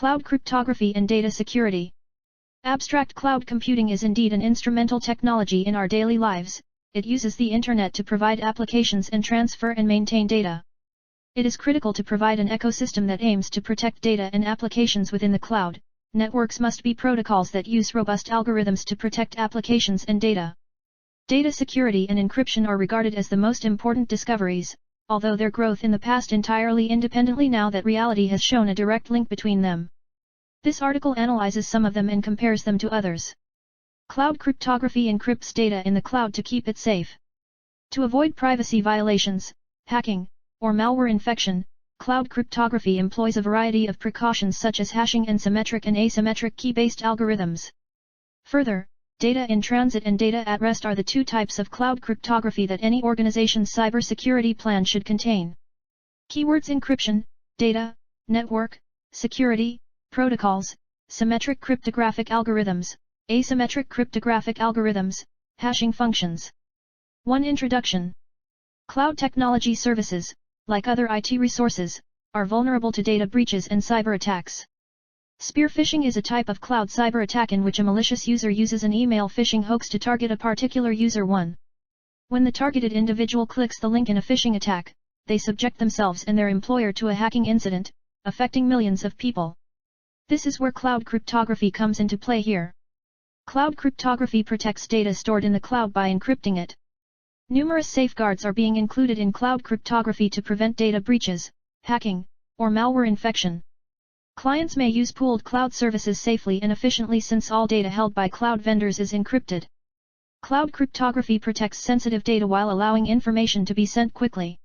Cloud cryptography and data security. Abstract cloud computing is indeed an instrumental technology in our daily lives. It uses the internet to provide applications and transfer and maintain data. It is critical to provide an ecosystem that aims to protect data and applications within the cloud. Networks must be protocols that use robust algorithms to protect applications and data. Data security and encryption are regarded as the most important discoveries, although their growth in the past entirely independently now that reality has shown a direct link between them. This article analyzes some of them and compares them to others. Cloud cryptography encrypts data in the cloud to keep it safe. To avoid privacy violations, hacking, or malware infection, cloud cryptography employs a variety of precautions such as hashing and symmetric and asymmetric key-based algorithms. Further, data in transit and data at rest are the two types of cloud cryptography that any organization's cybersecurity plan should contain. Keywords: encryption, data, network, security, protocols, symmetric cryptographic algorithms, asymmetric cryptographic algorithms, hashing functions. 1. Introduction. Cloud technology services, like other IT resources, are vulnerable to data breaches and cyber attacks. Spear phishing is a type of cloud cyber attack in which a malicious user uses an email phishing hoax to target a particular user. 1. When the targeted individual clicks the link in a phishing attack, they subject themselves and their employer to a hacking incident, affecting millions of people. This is where cloud cryptography comes into play here. Cloud cryptography protects data stored in the cloud by encrypting it. Numerous safeguards are being included in cloud cryptography to prevent data breaches, hacking, or malware infection. Clients may use pooled cloud services safely and efficiently since all data held by cloud vendors is encrypted. Cloud cryptography protects sensitive data while allowing information to be sent quickly.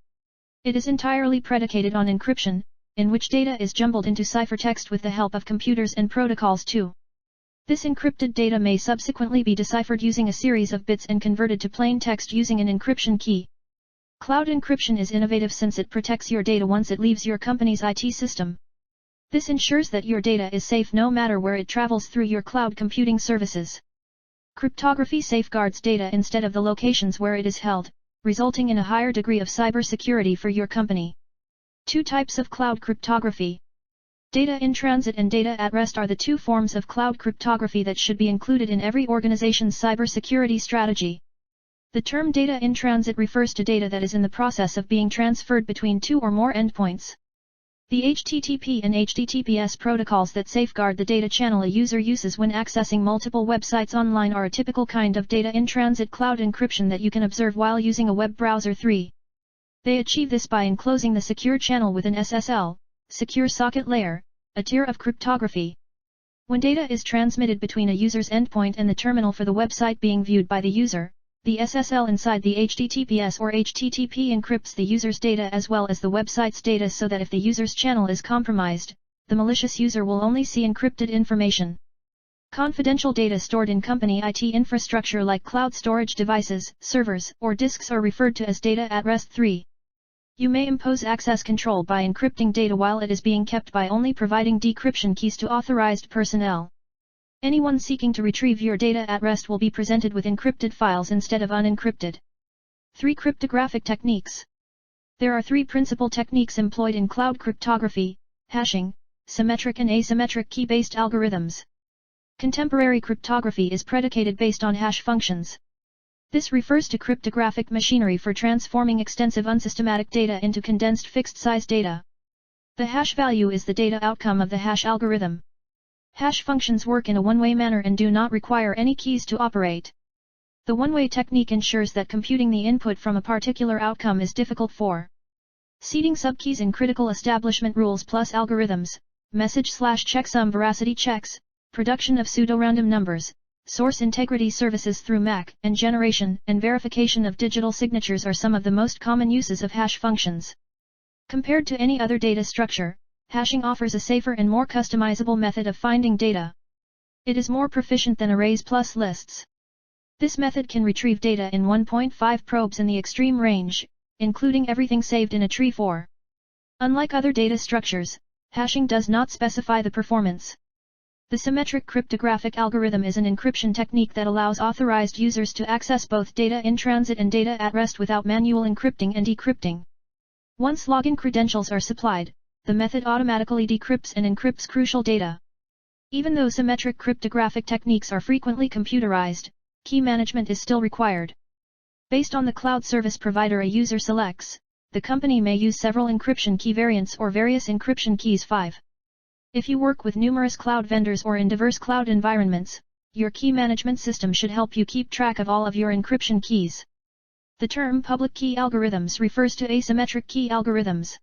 It is entirely predicated on encryption, in which data is jumbled into ciphertext with the help of computers and protocols too. This encrypted data may subsequently be deciphered using a series of bits and converted to plain text using an encryption key. Cloud encryption is innovative since it protects your data once it leaves your company's IT system. This ensures that your data is safe no matter where it travels through your cloud computing services. Cryptography safeguards data instead of the locations where it is held, resulting in a higher degree of cybersecurity for your company. 2 types of cloud cryptography. Data in transit and data at rest are the 2 forms of cloud cryptography that should be included in every organization's cybersecurity strategy. The term data in transit refers to data that is in the process of being transferred between 2 or more endpoints. The HTTP and HTTPS protocols that safeguard the data channel a user uses when accessing multiple websites online are a typical kind of data in transit cloud encryption that you can observe while using a web browser. 3. They achieve this by enclosing the secure channel with an SSL, secure socket layer, a tier of cryptography. When data is transmitted between a user's endpoint and the terminal for the website being viewed by the user, the SSL inside the HTTPS or HTTP encrypts the user's data as well as the website's data so that if the user's channel is compromised, the malicious user will only see encrypted information. Confidential data stored in company IT infrastructure like cloud storage devices, servers, or disks are referred to as data at rest. 3. You may impose access control by encrypting data while it is being kept by only providing decryption keys to authorized personnel. Anyone seeking to retrieve your data at rest will be presented with encrypted files instead of unencrypted. 3. Cryptographic techniques. There are 3 principal techniques employed in cloud cryptography: hashing, symmetric and asymmetric key-based algorithms. Contemporary cryptography is predicated based on hash functions. This refers to cryptographic machinery for transforming extensive unsystematic data into condensed fixed-size data. The hash value is the data outcome of the hash algorithm. Hash functions work in a one-way manner and do not require any keys to operate. The one-way technique ensures that computing the input from a particular outcome is difficult. 4. Seeding subkeys in critical establishment rules plus algorithms, message/checksum veracity checks, production of pseudo-random numbers, source integrity services through MAC, and generation and verification of digital signatures are some of the most common uses of hash functions. Compared to any other data structure, hashing offers a safer and more customizable method of finding data. It is more proficient than arrays plus lists. This method can retrieve data in 1.5 probes in the extreme range, including everything saved in a tree. 4. Unlike other data structures, hashing does not specify the performance. The symmetric cryptographic algorithm is an encryption technique that allows authorized users to access both data in transit and data at rest without manual encrypting and decrypting. Once login credentials are supplied, the method automatically decrypts and encrypts crucial data. Even though symmetric cryptographic techniques are frequently computerized, key management is still required. Based on the cloud service provider a user selects, the company may use several encryption key variants or various encryption keys. 5. If you work with numerous cloud vendors or in diverse cloud environments, your key management system should help you keep track of all of your encryption keys. The term public key algorithms refers to asymmetric key algorithms.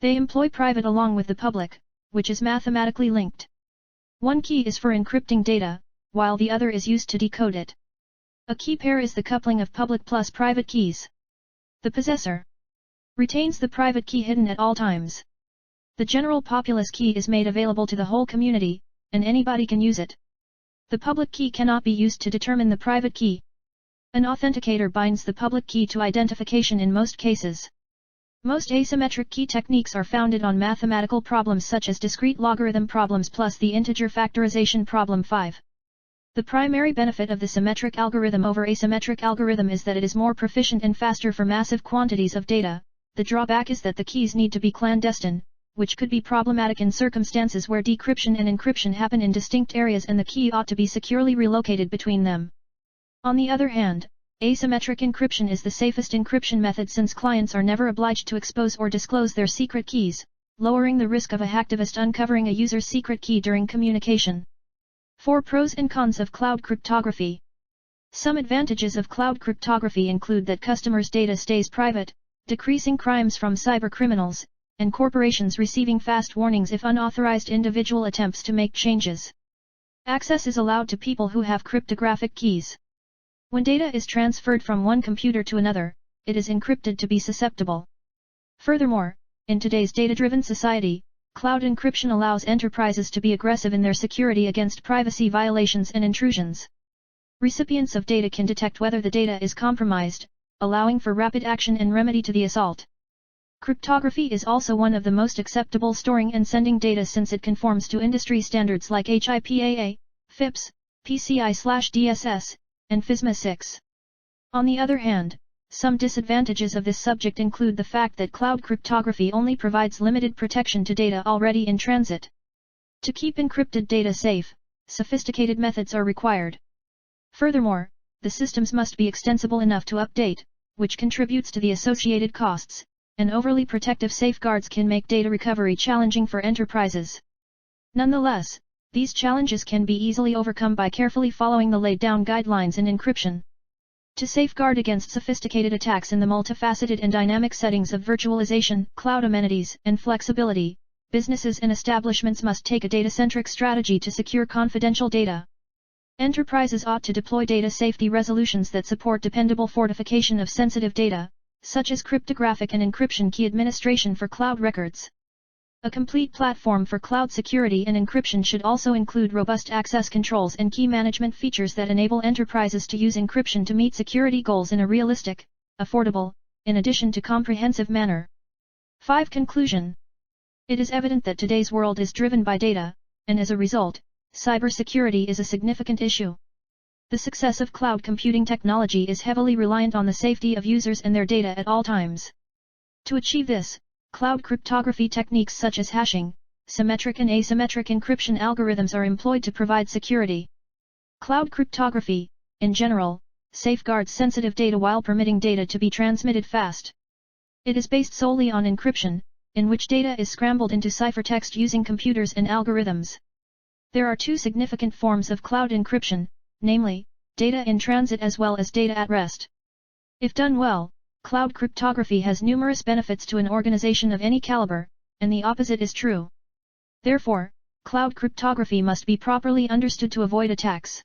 They employ private along with the public, which is mathematically linked. One key is for encrypting data, while the other is used to decode it. A key pair is the coupling of public plus private keys. The possessor retains the private key hidden at all times. The general populace key is made available to the whole community, and anybody can use it. The public key cannot be used to determine the private key. An authenticator binds the public key to identification in most cases. Most asymmetric key techniques are founded on mathematical problems such as discrete logarithm problems plus the integer factorization problem. 5. The primary benefit of the symmetric algorithm over asymmetric algorithm is that it is more proficient and faster for massive quantities of data. The drawback is that the keys need to be clandestine, which could be problematic in circumstances where decryption and encryption happen in distinct areas and the key ought to be securely relocated between them. On the other hand, asymmetric encryption is the safest encryption method since clients are never obliged to expose or disclose their secret keys, lowering the risk of a hacktivist uncovering a user's secret key during communication. 4 Pros and cons of cloud cryptography. Some advantages of cloud cryptography include that customers' data stays private, decreasing crimes from cybercriminals, and corporations receiving fast warnings if unauthorized individual attempts to make changes. Access is allowed to people who have cryptographic keys. When data is transferred from one computer to another, it is encrypted to be susceptible. Furthermore, in today's data-driven society, cloud encryption allows enterprises to be aggressive in their security against privacy violations and intrusions. Recipients of data can detect whether the data is compromised, allowing for rapid action and remedy to the assault. Cryptography is also one of the most acceptable storing and sending data since it conforms to industry standards like HIPAA, FIPS, PCI/DSS, and FISMA 6. On the other hand, some disadvantages of this subject include the fact that cloud cryptography only provides limited protection to data already in transit. To keep encrypted data safe, sophisticated methods are required. Furthermore, the systems must be extensible enough to update, which contributes to the associated costs, and overly protective safeguards can make data recovery challenging for enterprises. Nonetheless, these challenges can be easily overcome by carefully following the laid-down guidelines in encryption. To safeguard against sophisticated attacks in the multifaceted and dynamic settings of virtualization, cloud amenities, and flexibility, businesses and establishments must take a data-centric strategy to secure confidential data. Enterprises ought to deploy data safety resolutions that support dependable fortification of sensitive data, such as cryptographic and encryption key administration for cloud records. A complete platform for cloud security and encryption should also include robust access controls and key management features that enable enterprises to use encryption to meet security goals in a realistic, affordable, in addition to comprehensive manner. 5. Conclusion. It is evident that today's world is driven by data, and as a result, cybersecurity is a significant issue. The success of cloud computing technology is heavily reliant on the safety of users and their data at all times. To achieve this, cloud cryptography techniques such as hashing, symmetric and asymmetric encryption algorithms are employed to provide security. Cloud cryptography, in general, safeguards sensitive data while permitting data to be transmitted fast. It is based solely on encryption, in which data is scrambled into ciphertext using computers and algorithms. There are 2 significant forms of cloud encryption, namely, data in transit as well as data at rest. If done well, cloud cryptography has numerous benefits to an organization of any caliber, and the opposite is true. Therefore, cloud cryptography must be properly understood to avoid attacks.